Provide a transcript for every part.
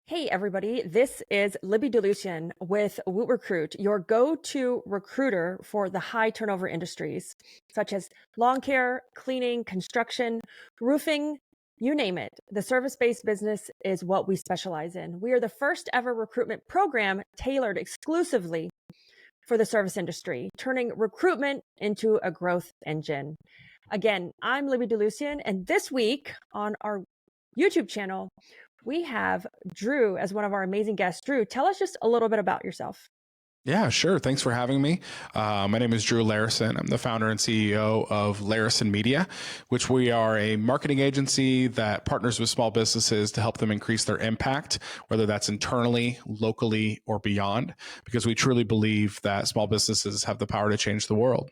Hey everybody, this is Libby DeLucian with WootRecruit, your go-to recruiter for the high turnover industries, such as lawn care, cleaning, construction, roofing, you name it. The service-based business is what we specialize in. We are the first ever recruitment program tailored exclusively for the service industry, turning recruitment into a growth engine. Again, I'm Libby DeLucian, and this week on our YouTube channel, we have Drew as one of our amazing guests. Drew, tell us just a little bit about yourself. Yeah, sure. Thanks for having me. My name is Drew Larison. I'm the founder and CEO of Larison Media, which we are a marketing agency that partners with small businesses to help them increase their impact, whether that's internally, locally, or beyond, because we truly believe that small businesses have the power to change the world.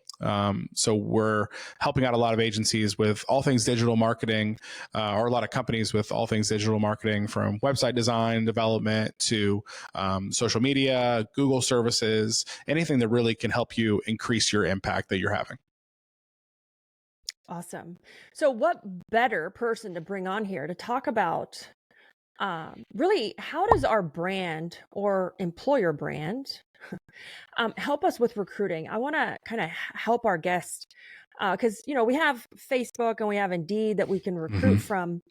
So we're helping out a lot of agencies with all things digital marketing, or a lot of companies with all things digital marketing, from website design, development to social media, Google services, anything that really can help you increase your impact that you're having. Awesome. So what better person to bring on here to talk about really how does our brand or employer brand help us with recruiting? I want to kind of help our guests because, we have Facebook and we have Indeed that we can recruit from.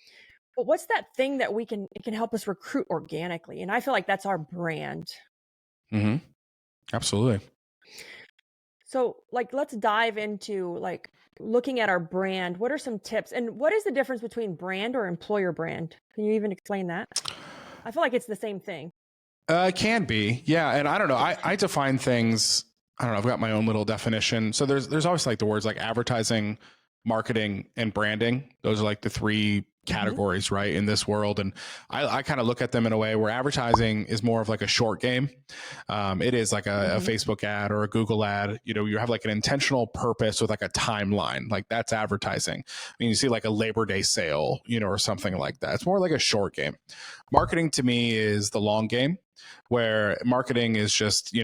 But what's that thing that it can help us recruit organically? And I feel like that's our brand. Mm-hmm. Absolutely. So let's dive into looking at our brand. What are some tips? And what is the difference between brand or employer brand? Can you even explain that? I feel like it's the same thing. It can be. Yeah. And I don't know. I define things. I don't know. I've got my own little definition. So there's always like the words like advertising, marketing, and branding. Those are like the three categories, right, in this world. And I kind of look at them in a way where advertising is more of like a short game. It is like a Facebook ad or a Google ad. You have like an intentional purpose with like a timeline. Like that's advertising. I mean, you see like a Labor Day sale, or something like that. It's more like a short game. Marketing to me is the long game, where marketing is just,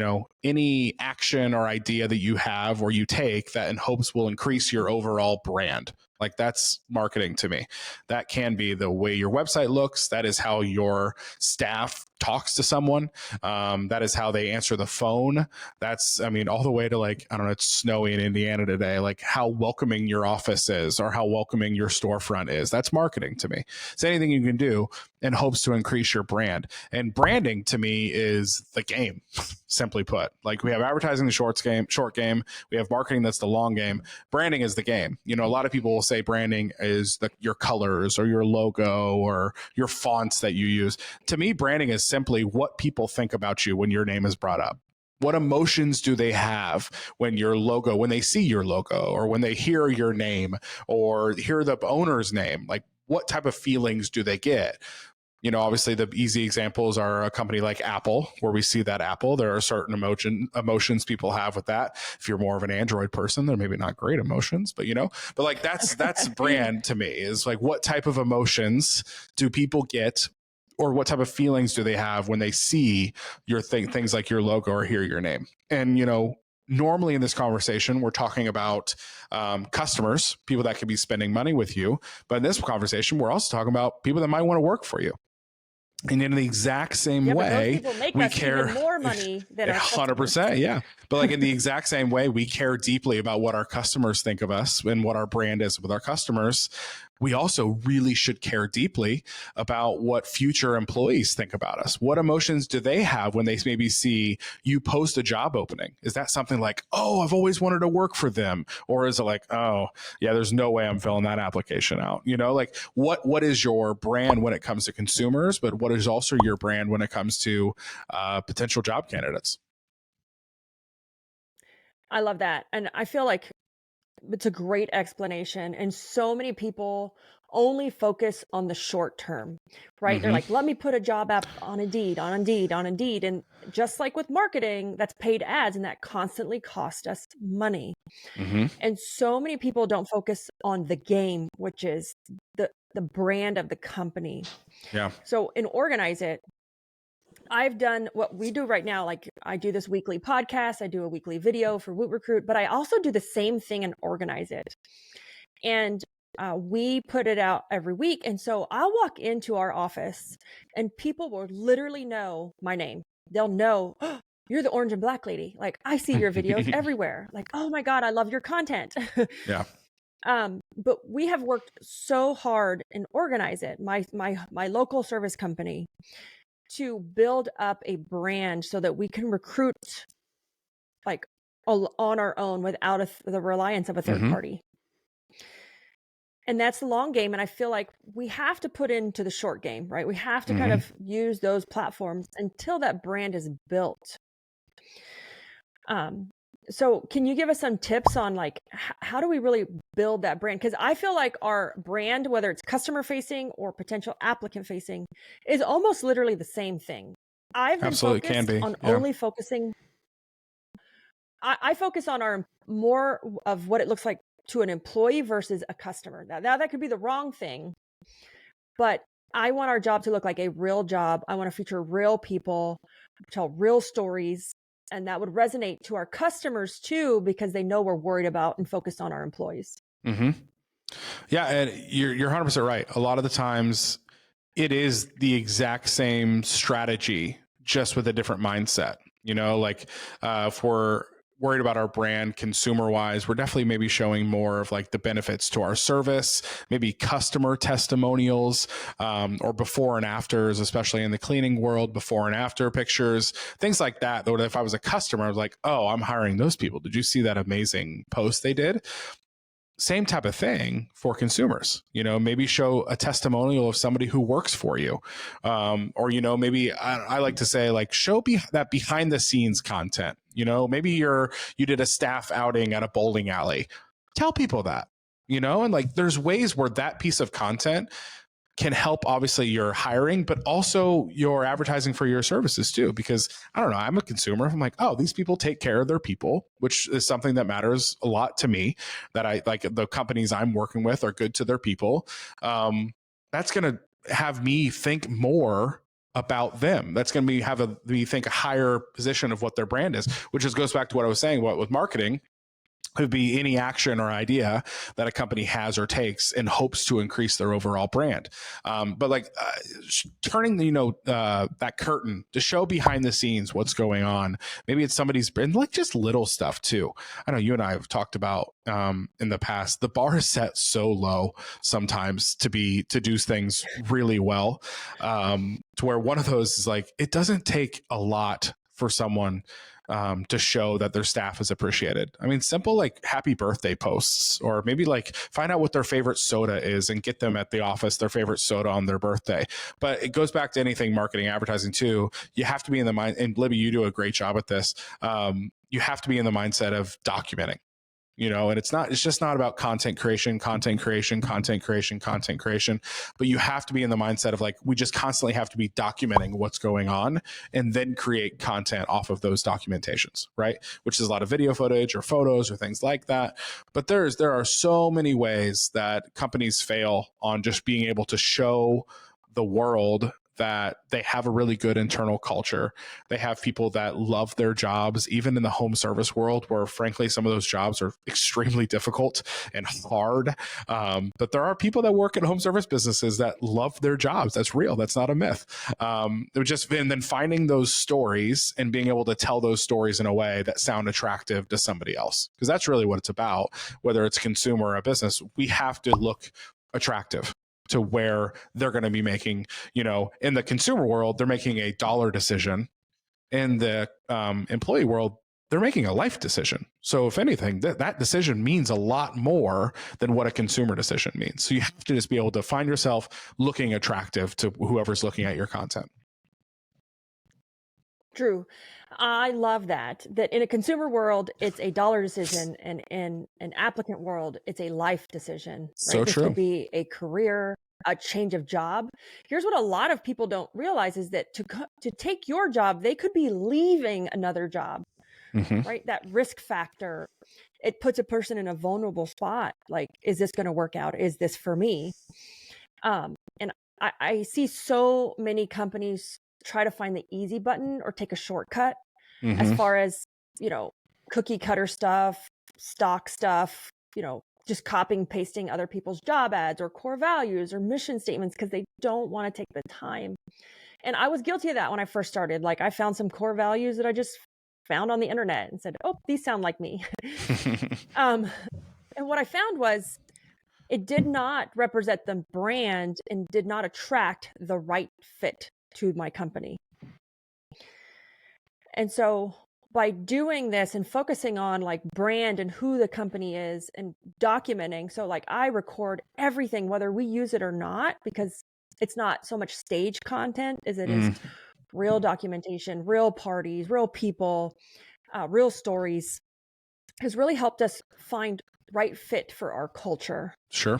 any action or idea that you have or you take that in hopes will increase your overall brand. Like that's marketing to me. That can be the way your website looks. That is how your staff talks to someone. That is how they answer the phone. That's, all the way to like, I don't know, it's snowy in Indiana today, like how welcoming your office is or how welcoming your storefront is. That's marketing to me. It's anything you can do in hopes to increase your brand. And branding to me is the game, simply put. Like we have advertising, the short game. We have marketing, that's the long game. Branding is the game. A lot of people will say branding is your colors or your logo or your fonts that you use. To me, branding is simply what people think about you when your name is brought up. What emotions do they have when they see your logo or when they hear your name or hear the owner's name? Like what type of feelings do they get? Obviously the easy examples are a company like Apple, where we see that Apple, there are certain emotions people have with that. If you're more of an Android person, they're maybe not great emotions, but like that's brand to me, is like what type of emotions do people get or what type of feelings do they have when they see your things like your logo or hear your name. And, normally in this conversation, we're talking about customers, people that could be spending money with you. But in this conversation, we're also talking about people that might want to work for you. And in the exact same way, we care even more money than our 100%. Yeah. But like in the exact same way, we care deeply about what our customers think of us and what our brand is with our customers. We also really should care deeply about what future employees think about us. What emotions do they have when they maybe see you post a job opening? Is that something like, oh, I've always wanted to work for them? Or is it like, oh, yeah, there's no way I'm filling that application out? Like what is your brand when it comes to consumers, but what is also your brand when it comes to potential job candidates? I love that. And I feel like it's a great explanation. And so many people only focus on the short term, right? They're like, let me put a job app on Indeed. And just like with marketing, that's paid ads and that constantly cost us money. And so many people don't focus on the game, which is the brand of the company. Yeah. So in Organize It, I've done what we do right now. Like I do this weekly podcast, I do a weekly video for WootRecruit, but I also do the same thing and Organize It. And We put it out every week. And so I'll walk into our office and people will literally know my name. They'll know, oh, you're the orange and black lady. Like, I see your videos everywhere. Like, oh my God, I love your content. Yeah. But we have worked so hard and organize it, my local service company, to build up a brand so that we can recruit like on our own without the reliance of a third party. And that's the long game. And I feel like we have to put into the short game, right? We have to kind of use those platforms until that brand is built. So can you give us some tips on like, how do we really build that brand? Because I feel like our brand, whether it's customer facing or potential applicant facing, is almost literally the same thing. I've been Absolutely focused can be. on Yeah. only focusing. I focus on our more of what it looks like to an employee versus a customer. Now that could be the wrong thing, but I want our job to look like a real job. I want to feature real people, tell real stories, and that would resonate to our customers too, because they know we're worried about and focused on our employees. Yeah, and you're 100% right. A lot of the times it is the exact same strategy, just with a different mindset. You know, like if we're worried about our brand consumer wise, we're definitely maybe showing more of like the benefits to our service, maybe customer testimonials, or before and afters, especially in the cleaning world, before and after pictures, things like that. Though if I was a customer, I was like, oh, I'm hiring those people. Did you see that amazing post they did? Same type of thing for consumers. You know, maybe show a testimonial of somebody who works for you, or you know, maybe I like to say like show that behind the scenes content. You know, maybe you did a staff outing at a bowling alley. Tell people that. You know, and like there's ways where that piece of content can help obviously your hiring, but also your advertising for your services too. Because I don't know, I'm a consumer. I'm like, oh, these people take care of their people, which is something that matters a lot to me, that I like the companies I'm working with are good to their people. That's going to have me think more about them. That's going to have me think a higher position of what their brand is, which just goes back to what I was saying, what with marketing, could be any action or idea that a company has or takes in hopes to increase their overall brand. But like turning, that curtain to show behind the scenes what's going on. Maybe it's somebody's brand, like just little stuff too. I know you and I have talked about in the past, the bar is set so low sometimes to do things really well, to where one of those is like, it doesn't take a lot for someone to show that their staff is appreciated. I mean, simple like happy birthday posts, or maybe like find out what their favorite soda is and get them at the office their favorite soda on their birthday. But it goes back to anything marketing, advertising too. You have to be in the mind, and Libby, you do a great job at this. You have to be in the mindset of documenting. And it's just not about content creation, but you have to be in the mindset of like, we just constantly have to be documenting what's going on and then create content off of those documentations, right? Which is a lot of video footage or photos or things like that. But there are so many ways that companies fail on just being able to show the world that they have a really good internal culture. They have people that love their jobs, even in the home service world, where frankly, some of those jobs are extremely difficult and hard. But there are people that work in home service businesses that love their jobs. That's real. That's not a myth. And then finding those stories and being able to tell those stories in a way that sound attractive to somebody else. Because that's really what it's about, whether it's consumer or a business. We have to look attractive to where they're going to be making, in the consumer world, they're making a dollar decision. In the employee world, they're making a life decision. So if anything, that decision means a lot more than what a consumer decision means. So you have to just be able to find yourself looking attractive to whoever's looking at your content. Drew, I love that in a consumer world, it's a dollar decision, and in an applicant world, it's a life decision. Right? So this true. could be a career, a change of job. Here's what a lot of people don't realize is that to take your job, they could be leaving another job, right? That risk factor, it puts a person in a vulnerable spot. Like, is this going to work out? Is this for me? And I see so many companies try to find the easy button or take a shortcut as far as, cookie cutter stuff, stock stuff, just copying, pasting other people's job ads or core values or mission statements because they don't want to take the time. And I was guilty of that when I first started. Like I found some core values that I just found on the internet and said, oh, these sound like me. And what I found was it did not represent the brand and did not attract the right fit to my company. And so by doing this and focusing on like brand and who the company is and documenting, so like I record everything, whether we use it or not, because it's not so much stage content as it is real documentation, real parties, real people, real stories, has really helped us find right fit for our culture. Sure.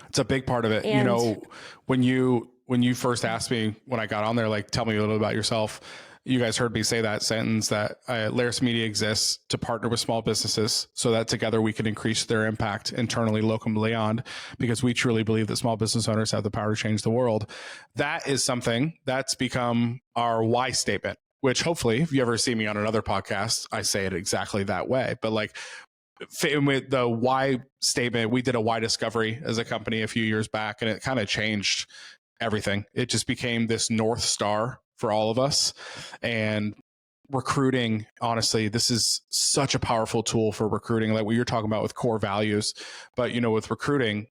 It's a big part of it. And, you know, when you first asked me when I got on there, like, tell me a little about yourself. You guys heard me say that sentence that Larison Media exists to partner with small businesses so that together we can increase their impact internally, locally, and beyond, because we truly believe that small business owners have the power to change the world. That is something that's become our why statement, which hopefully if you ever see me on another podcast, I say it exactly that way. But like, with the why statement, we did a why discovery as a company a few years back, and it kind of changed everything. It just became this North Star for all of us. And recruiting, honestly, this is such a powerful tool for recruiting, like what you're talking about with core values. But, you know, with recruiting,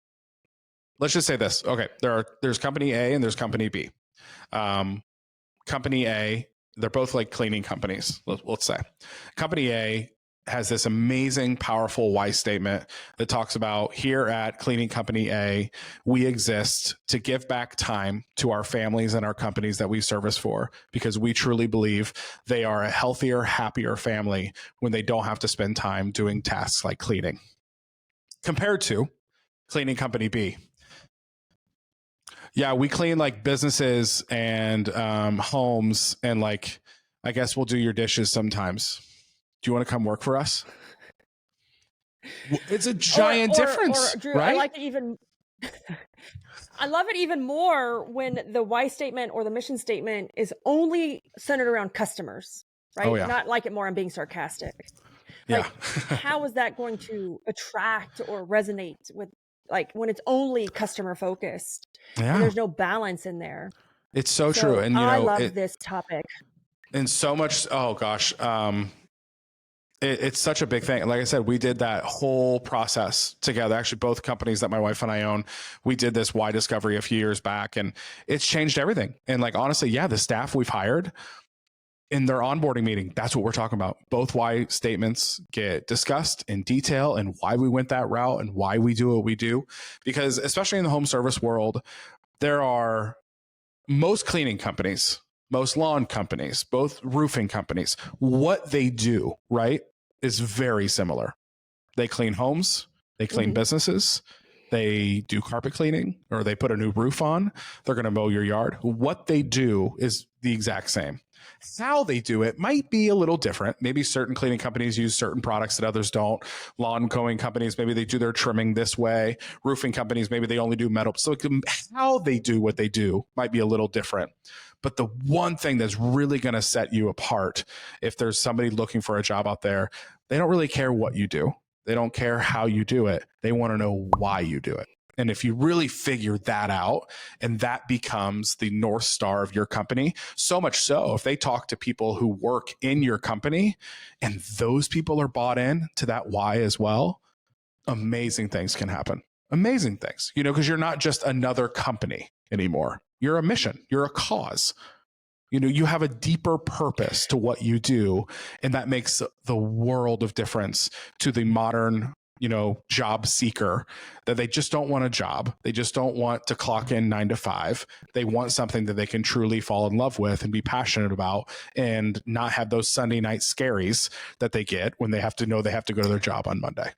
let's just say this. Okay, there's company A and there's company B. Company A, they're both like cleaning companies, let's say. Company A has this amazing, powerful why statement that talks about, here at Cleaning Company A, we exist to give back time to our families and our companies that we service for, because we truly believe they are a healthier, happier family when they don't have to spend time doing tasks like cleaning. Compared to Cleaning Company B. Yeah, we clean like businesses and homes, and like, I guess we'll do your dishes sometimes. Do you want to come work for us? It's a giant difference, Drew, right? I like it even. I love it even more when the why statement or the mission statement is only centered around customers, right? Oh, yeah. Not like it more. I'm being sarcastic. Yeah. Like, how is that going to attract or resonate with, like, when it's only customer focused? Yeah. And there's no balance in there. It's so true. And, you know, I love this topic. And so much, oh gosh, it's such a big thing. Like I said, we did that whole process together. Actually, both companies that my wife and I own, we did this why discovery a few years back, and it's changed everything. And like, honestly, yeah, the staff we've hired in their onboarding meeting, that's what we're talking about. Both why statements get discussed in detail and why we went that route and why we do what we do. Because especially in the home service world, there are most cleaning companies, most lawn companies, both roofing companies, what they do, right, is very similar. They clean homes, they clean businesses, they do carpet cleaning, or they put a new roof on, they're going to mow your yard. What they do is the exact same. How they do it might be a little different. Maybe certain cleaning companies use certain products that others don't. Lawn mowing companies, maybe they do their trimming this way. Roofing companies, maybe they only do metal. So how they do what they do might be a little different. But the one thing that's really going to set you apart, if there's somebody looking for a job out there, they don't really care what you do. They don't care how you do it. They want to know why you do it. And if you really figure that out, and that becomes the North Star of your company, so much so, if they talk to people who work in your company and those people are bought in to that why as well, amazing things can happen. Amazing things, you know, because you're not just another company anymore. You're a mission, you're a cause. You know, you have a deeper purpose to what you do, and that makes the world of difference to the modern, you know, job seeker, that they just don't want a job. They just don't want to clock in 9 to 5. They want something that they can truly fall in love with and be passionate about, and not have those Sunday night scaries that they get when they have to know they have to go to their job on Monday.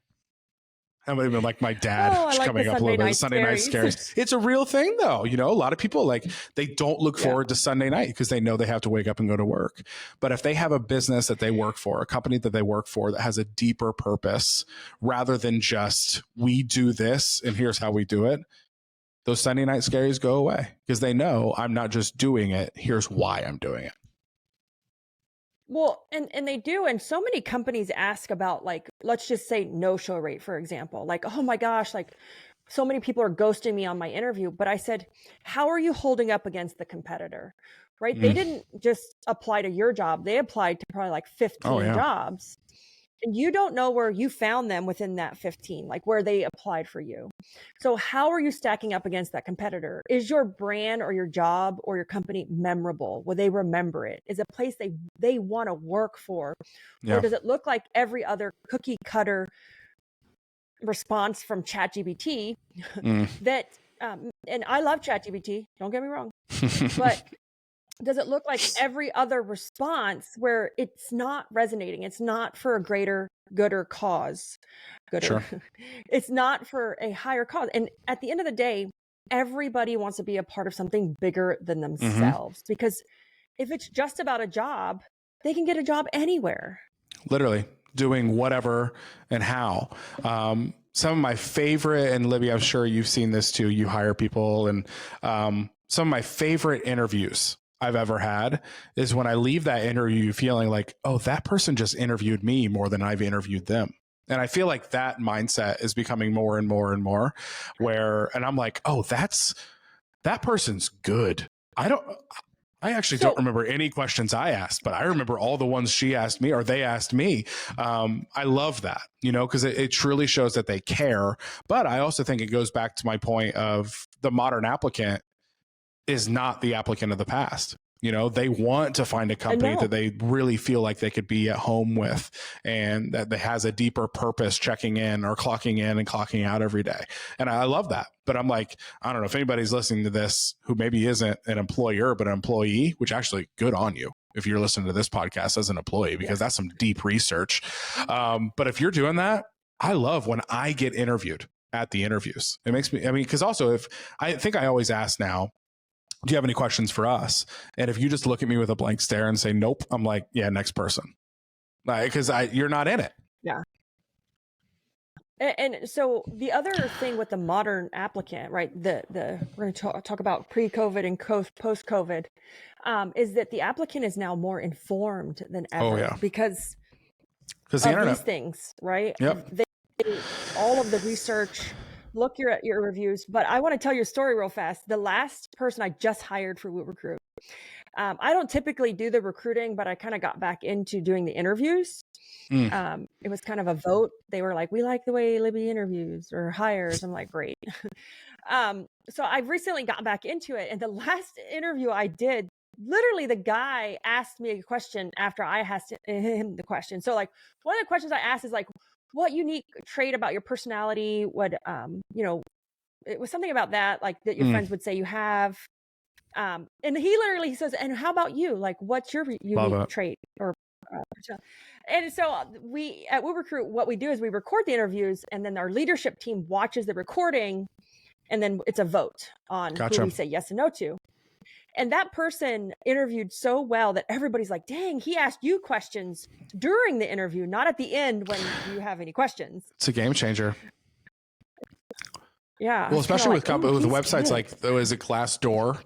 I would even like my dad coming up a little bit. Sunday night scaries. It's a real thing though. You know, a lot of people, like, they don't look forward to Sunday night because they know they have to wake up and go to work. But if they have a business that they work for, a company that they work for that has a deeper purpose, rather than just, we do this and here's how we do it, those Sunday night scaries go away because they know I'm not just doing it. Here's why I'm doing it. Well, and they do. And so many companies ask about, like, let's just say no-show rate, for example. Like, oh my gosh, like so many people are ghosting me on my interview. But I said, how are you holding up against the competitor? Right? They Mm. didn't just apply to your job. They applied to probably like 15 jobs. And you don't know where you found them within that 15, like where they applied for you. So how are you stacking up against that competitor? Is your brand or your job or your company memorable? Will they remember it? Is it a place they want to work for? Yeah. Or does it look like every other cookie cutter response from ChatGPT that, and I love ChatGPT, don't get me wrong, but does it look like every other response where it's not resonating? It's not for a greater, gooder cause. Gooder. Sure. It's not for a higher cause. And at the end of the day, everybody wants to be a part of something bigger than themselves. Because if it's just about a job, they can get a job anywhere. Literally doing whatever and how. Some of my favorite, and Libby, I'm sure you've seen this too, you hire people, and some of my favorite interviews I've ever had is when I leave that interview feeling like, oh, that person just interviewed me more than I've interviewed them. And I feel like that mindset is becoming more and more and more and I'm like, oh, that person's good. I actually don't remember any questions I asked, but I remember all the ones she asked me or they asked me. I love that, because it truly shows that they care. But I also think it goes back to my point of the modern applicant is not the applicant of the past. They want to find a company that they really feel like they could be at home with and that has a deeper purpose checking in or clocking in and clocking out every day. And I love that. But I'm like, I don't know if anybody's listening to this who maybe isn't an employer, but an employee, which actually good on you if you're listening to this podcast as an employee, because that's some deep research. But if you're doing that, I love when I get interviewed at the interviews. It makes me, because also if I think I always ask now, do you have any questions for us? And if you just look at me with a blank stare and say, nope, I'm like, yeah, next person. Because you're not in it. Yeah. And so the other thing with the modern applicant, right, we're going to talk about pre-COVID and post-COVID, is that the applicant is now more informed than ever. Oh, yeah. Because the of internet. These things, right? Yep. All of the research, look at your reviews. But I want to tell you a story real fast. The last person I just hired for WootRecruit, I don't typically do the recruiting, but I kind of got back into doing the interviews. It was kind of a vote. They were like, we like the way Libby interviews or hires. I'm like, great. So I've recently got back into it. And the last interview I did, literally the guy asked me a question after I asked him the question. So like one of the questions I asked is like, what unique trait about your personality would, it was something about that, like that your friends would say you have. And he literally says, and how about you? Like, what's your unique trait or and so we at WootRecruit, what we do is we record the interviews and then our leadership team watches the recording and then it's a vote on who we say yes and no to. And that person interviewed so well that everybody's like, dang, he asked you questions during the interview, not at the end when you have any questions. It's a game changer. Yeah. Well, especially with websites like, is it Glassdoor,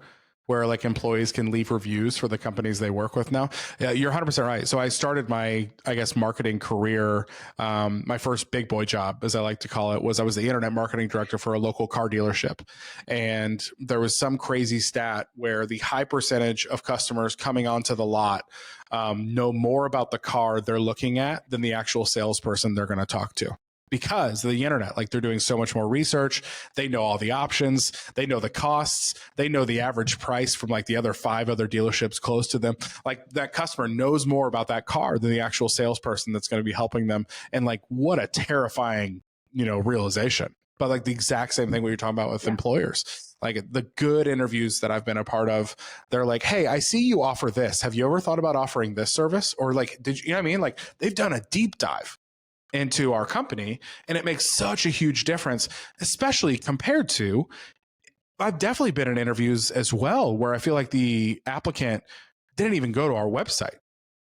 where like employees can leave reviews for the companies they work with now. Yeah, you're 100% right. So I started my, marketing career. My first big boy job, as I like to call it, was I was the internet marketing director for a local car dealership. And there was some crazy stat where the high percentage of customers coming onto the lot know more about the car they're looking at than the actual salesperson they're going to talk to. Because of the internet, like they're doing so much more research. They know all the options. They know the costs. They know the average price from like the other 5 other dealerships close to them. Like that customer knows more about that car than the actual salesperson that's going to be helping them. And like, what a terrifying, realization. But like the exact same thing we were talking about with employers. Like the good interviews that I've been a part of, they're like, hey, I see you offer this. Have you ever thought about offering this service? Or like, did you know what I mean? Like they've done a deep dive into our company, and it makes such a huge difference, especially compared to, I've definitely been in interviews as well where I feel like the applicant didn't even go to our website,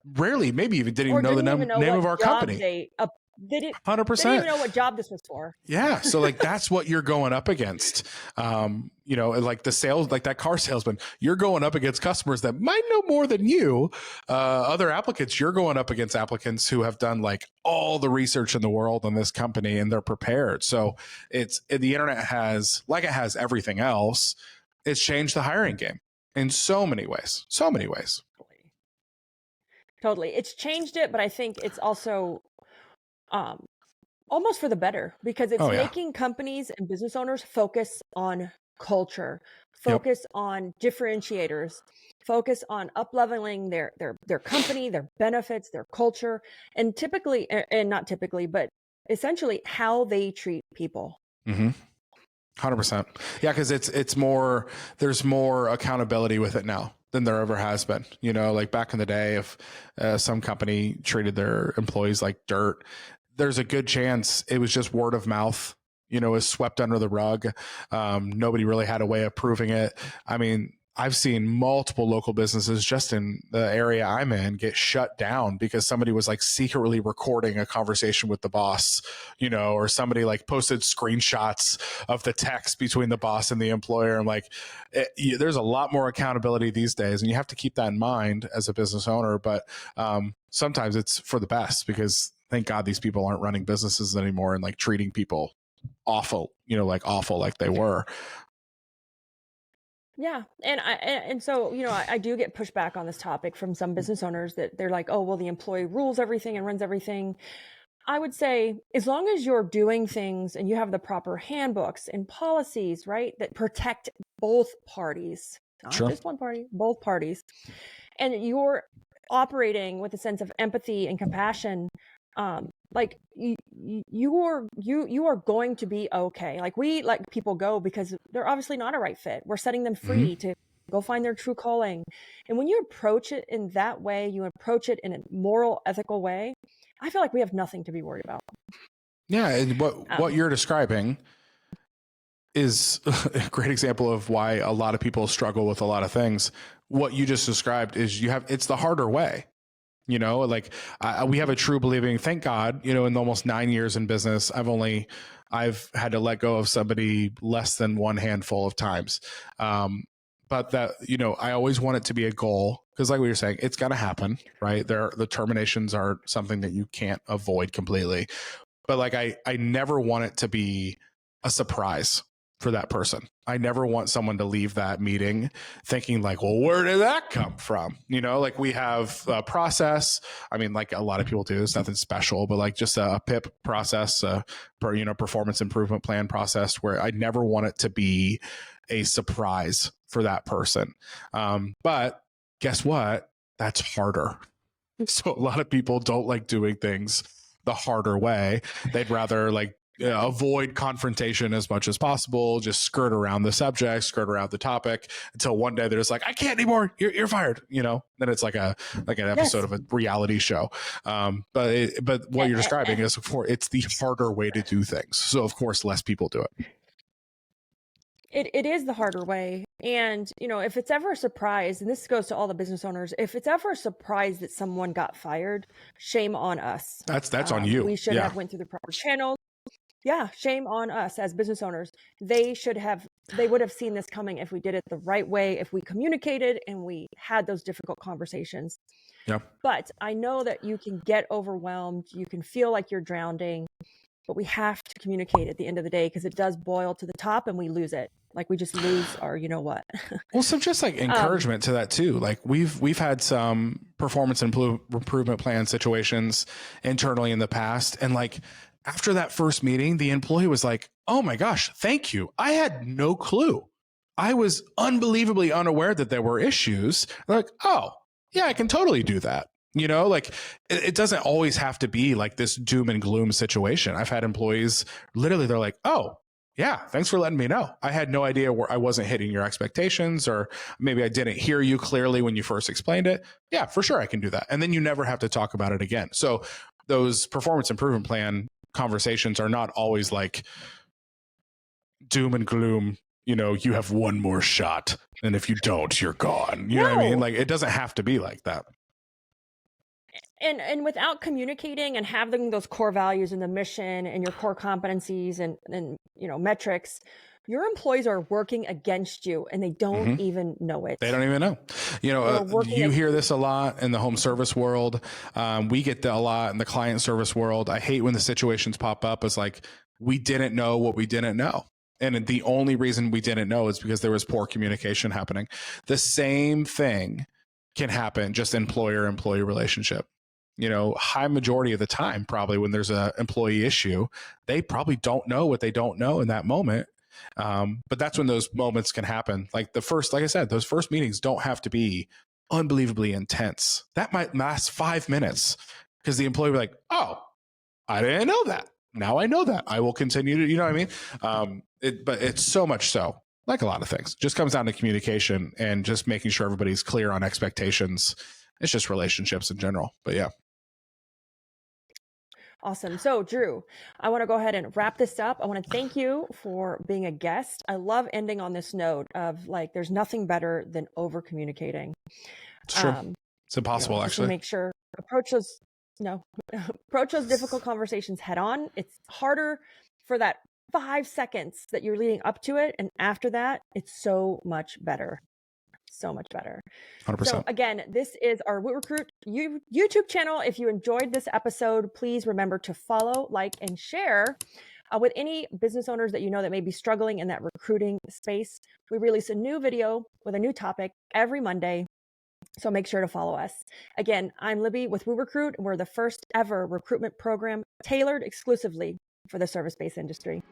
rarely, maybe even didn't even know the name of our company. They They didn't 100%. even know what job this was for. Yeah. So like that's what you're going up against. Like the sales, like that car salesman, you're going up against customers that might know more than you. Other applicants, you're going up against applicants who have done like all the research in the world on this company and they're prepared. So the internet has, like it has everything else, it's changed the hiring game in so many ways. So many ways. Totally. It's changed it, but I think it's also almost for the better, because it's making companies and business owners focus on culture, focus on differentiators, focus on up-leveling their company, their benefits, their culture, and not typically, but essentially how they treat people. 100%. Yeah, because there's more accountability with it now than there ever has been. Like back in the day, if some company treated their employees like dirt, there's a good chance it was just word of mouth, is swept under the rug. Nobody really had a way of proving it. I mean, I've seen multiple local businesses just in the area I'm in get shut down because somebody was like secretly recording a conversation with the boss, or somebody like posted screenshots of the text between the boss and the employer. And like, there's a lot more accountability these days, and you have to keep that in mind as a business owner. But sometimes it's for the best, because thank God these people aren't running businesses anymore and like treating people awful, like they were. Yeah. And so, I do get pushback on this topic from some business owners that they're like, oh, well, the employee rules everything and runs everything. I would say, as long as you're doing things and you have the proper handbooks and policies, right, that protect both parties, not just one party, both parties, and you're operating with a sense of empathy and compassion, like you are going to be okay. Like, we let people go because they're obviously not a right fit. We're setting them free to go find their true calling. And when you approach it in that way, you approach it in a moral, ethical way, I feel like we have nothing to be worried about. Yeah. And what you're describing is a great example of why a lot of people struggle with a lot of things. What you just described is it's the harder way. We have a true believing, thank God, in almost 9 years in business, I've had to let go of somebody less than one handful of times. But that, I always want it to be a goal, because like we were saying, it's going to happen, right? The terminations are something that you can't avoid completely. But like, I never want it to be a surprise for that person. I never want someone to leave that meeting thinking like, well, where did that come from? Like, we have a process. I mean, like a lot of people do, it's nothing special, but like just a PIP process, performance improvement plan process, where I never want it to be a surprise for that person. But guess what? That's harder. So a lot of people don't like doing things the harder way. They'd rather avoid confrontation as much as possible, just skirt around the subject, skirt around the topic, until one day they're just like, I can't anymore, you're fired. Then it's like an episode of a reality show. But what you're describing is, it's the harder way to do things. So of course, less people do it. It is the harder way. And, if it's ever a surprise, and this goes to all the business owners, if it's ever a surprise that someone got fired, shame on us. That's on you. We should have went through the proper channels. Yeah, shame on us as business owners. They would have seen this coming if we did it the right way, if we communicated and we had those difficult conversations. Yeah. But I know that you can get overwhelmed. You can feel like you're drowning, but we have to communicate at the end of the day, because it does boil to the top and we lose it. Like, we just lose our, what. Well, so just like encouragement to that too. Like, we've had some performance improvement plan situations internally in the past. And like, after that first meeting, the employee was like, oh my gosh, thank you. I had no clue. I was unbelievably unaware that there were issues. They're like, oh yeah, I can totally do that. Like, it doesn't always have to be like this doom and gloom situation. I've had employees literally, they're like, oh yeah, thanks for letting me know. I had no idea where I wasn't hitting your expectations, or maybe I didn't hear you clearly when you first explained it. Yeah, for sure, I can do that. And then you never have to talk about it again. So those performance improvement plan conversations are not always like doom and gloom. You have one more shot, and if you don't, you're gone. You know what I mean? Like, it doesn't have to be like that. And without communicating and having those core values and the mission and your core competencies and metrics, your employees are working against you and they don't even know it. They don't even know. You hear this a lot in the home service world. We get that a lot in the client service world. I hate when the situations pop up as like, we didn't know what we didn't know. And the only reason we didn't know is because there was poor communication happening. The same thing can happen just employer-employee relationship. High majority of the time, probably when there's an employee issue, they probably don't know what they don't know in that moment. But that's when those moments can happen. Like I said, those first meetings don't have to be unbelievably intense. That might last 5 minutes because the employee will be like, oh, I didn't know that. Now I know that. I will continue to, you know what I mean? But it's so much so, like a lot of things, just comes down to communication and just making sure everybody's clear on expectations. It's just relationships in general. But yeah. Awesome. So Drew, I want to go ahead and wrap this up. I want to thank you for being a guest. I love ending on this note of like, there's nothing better than over communicating. It's true. It's impossible, actually. To make sure approach those difficult conversations head on. It's harder for that 5 seconds that you're leading up to it. And after that, it's so much better. So much better. 100%. So again, this is our WootRecruit YouTube channel. If you enjoyed this episode, please remember to follow, like, and share with any business owners that you know that may be struggling in that recruiting space. We release a new video with a new topic every Monday. So make sure to follow us. Again, I'm Libby with WootRecruit. We're the first ever recruitment program tailored exclusively for the service-based industry.